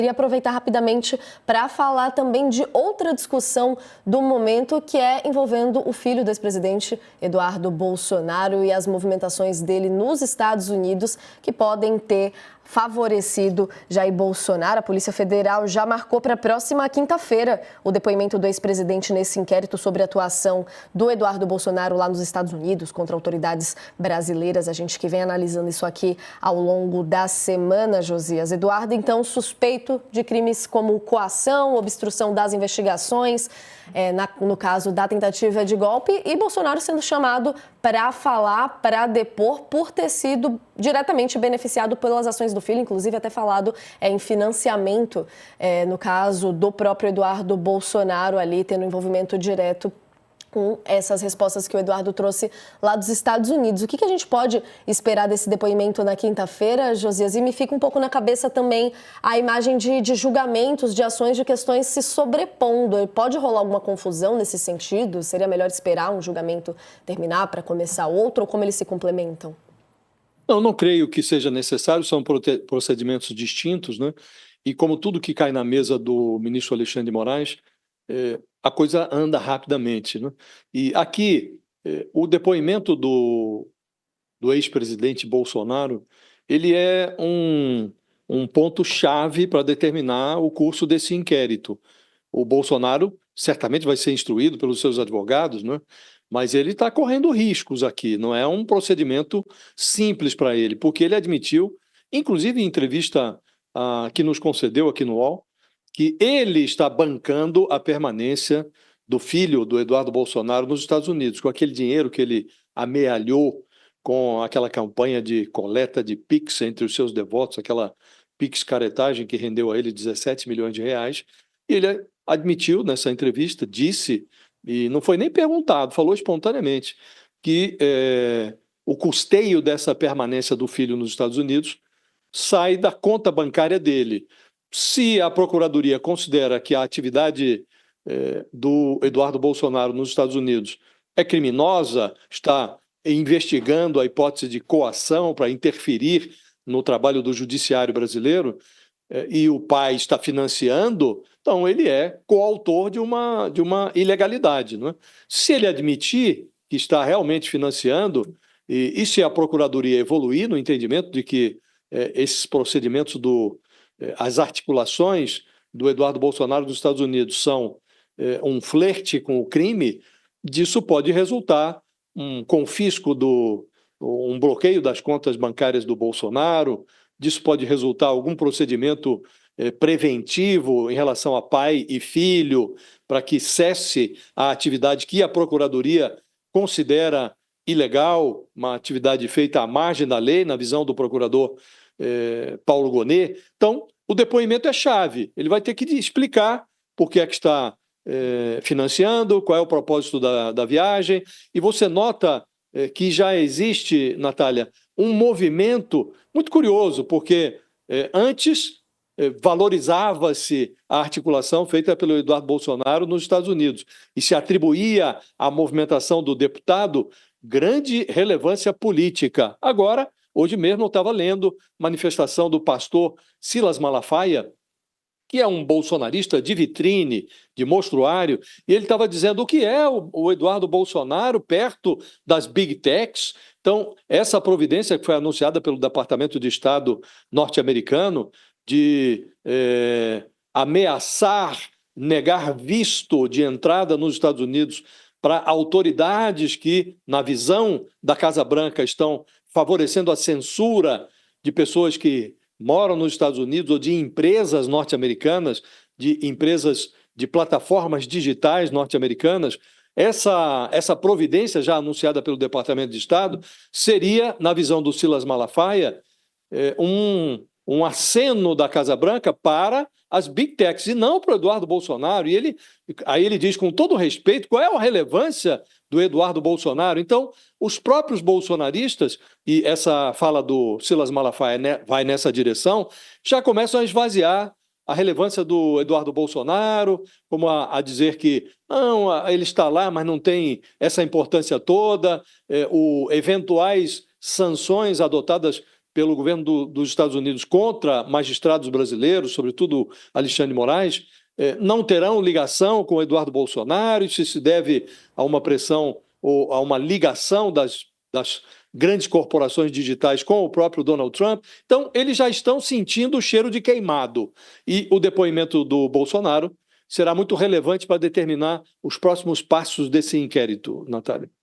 Queria aproveitar rapidamente para falar também de outra discussão do momento, que é envolvendo o filho do ex-presidente Eduardo Bolsonaro e as movimentações dele nos Estados Unidos, que podem ter favorecido Jair Bolsonaro. A Polícia Federal já marcou para a próxima quinta-feira o depoimento do ex-presidente nesse inquérito sobre a atuação do Eduardo Bolsonaro lá nos Estados Unidos contra autoridades brasileiras. A gente que vem analisando isso aqui ao longo da semana, Josias. Eduardo, então, suspeito de crimes como coação, obstrução das investigações, no caso da tentativa de golpe, e Bolsonaro sendo chamado para falar, para depor, por ter sido diretamente beneficiado pelas ações do filho, inclusive até falado em financiamento, no caso do próprio Eduardo Bolsonaro ali, tendo envolvimento direto com essas respostas que o Eduardo trouxe lá dos Estados Unidos. O que a gente pode esperar desse depoimento na quinta-feira, Josias? E me fica um pouco na cabeça também a imagem de julgamentos, de ações, de questões se sobrepondo. Pode rolar alguma confusão nesse sentido? Seria melhor esperar um julgamento terminar para começar outro, ou como eles se complementam? Não creio que seja necessário, são procedimentos distintos, né? E como tudo que cai na mesa do ministro Alexandre de Moraes, a coisa anda rapidamente, né? E aqui, o depoimento do ex-presidente Bolsonaro, ele é um ponto-chave para determinar o curso desse inquérito. O Bolsonaro certamente vai ser instruído pelos seus advogados, né? Mas ele está correndo riscos aqui, não é um procedimento simples para ele, porque ele admitiu, inclusive em entrevista que nos concedeu aqui no UOL, que ele está bancando a permanência do filho do Eduardo Bolsonaro nos Estados Unidos, com aquele dinheiro que ele amealhou com aquela campanha de coleta de Pix entre os seus devotos, aquela Pix caretagem que rendeu a ele 17 milhões de reais. E ele admitiu nessa entrevista, disse, e não foi nem perguntado, falou espontaneamente, que o custeio dessa permanência do filho nos Estados Unidos sai da conta bancária dele. Se a Procuradoria considera que a atividade do Eduardo Bolsonaro nos Estados Unidos é criminosa, está investigando a hipótese de coação para interferir no trabalho do judiciário brasileiro, e o pai está financiando, então ele é coautor de uma ilegalidade, não é? Se ele admitir que está realmente financiando, e se a Procuradoria evoluir no entendimento de que esses procedimentos as articulações do Eduardo Bolsonaro dos Estados Unidos são um flerte com o crime, disso pode resultar um confisco um bloqueio das contas bancárias do Bolsonaro, disso pode resultar algum procedimento preventivo em relação a pai e filho, para que cesse a atividade que a Procuradoria considera ilegal, uma atividade feita à margem da lei, na visão do procurador Paulo Gonet. Então, o depoimento é chave. Ele vai ter que explicar por que é que está financiando, qual é o propósito da viagem. E você nota que já existe, Natália, um movimento muito curioso, porque antes valorizava-se a articulação feita pelo Eduardo Bolsonaro nos Estados Unidos e se atribuía à movimentação do deputado grande relevância política. Agora, hoje mesmo eu estava lendo manifestação do pastor Silas Malafaia, que é um bolsonarista de vitrine, de mostruário, e ele estava dizendo o que é o Eduardo Bolsonaro perto das Big Techs. Então, essa providência que foi anunciada pelo Departamento de Estado norte-americano de ameaçar, negar visto de entrada nos Estados Unidos para autoridades que, na visão da Casa Branca, estão favorecendo a censura de pessoas que moram nos Estados Unidos ou de empresas norte-americanas, de empresas de plataformas digitais norte-americanas. Essa providência já anunciada pelo Departamento de Estado seria, na visão do Silas Malafaia, um aceno da Casa Branca para as Big Techs e não para o Eduardo Bolsonaro. E aí ele diz, com todo respeito, qual é a relevância do Eduardo Bolsonaro. Então, os próprios bolsonaristas, e essa fala do Silas Malafaia vai nessa direção, já começam a esvaziar a relevância do Eduardo Bolsonaro, como a dizer que não, ele está lá, mas não tem essa importância toda, eventuais sanções adotadas pelo governo dos Estados Unidos contra magistrados brasileiros, sobretudo Alexandre de Moraes, não terão ligação com Eduardo Bolsonaro? Isso se deve a uma pressão ou a uma ligação das grandes corporações digitais com o próprio Donald Trump? Então, eles já estão sentindo o cheiro de queimado. E o depoimento do Bolsonaro será muito relevante para determinar os próximos passos desse inquérito, Natália.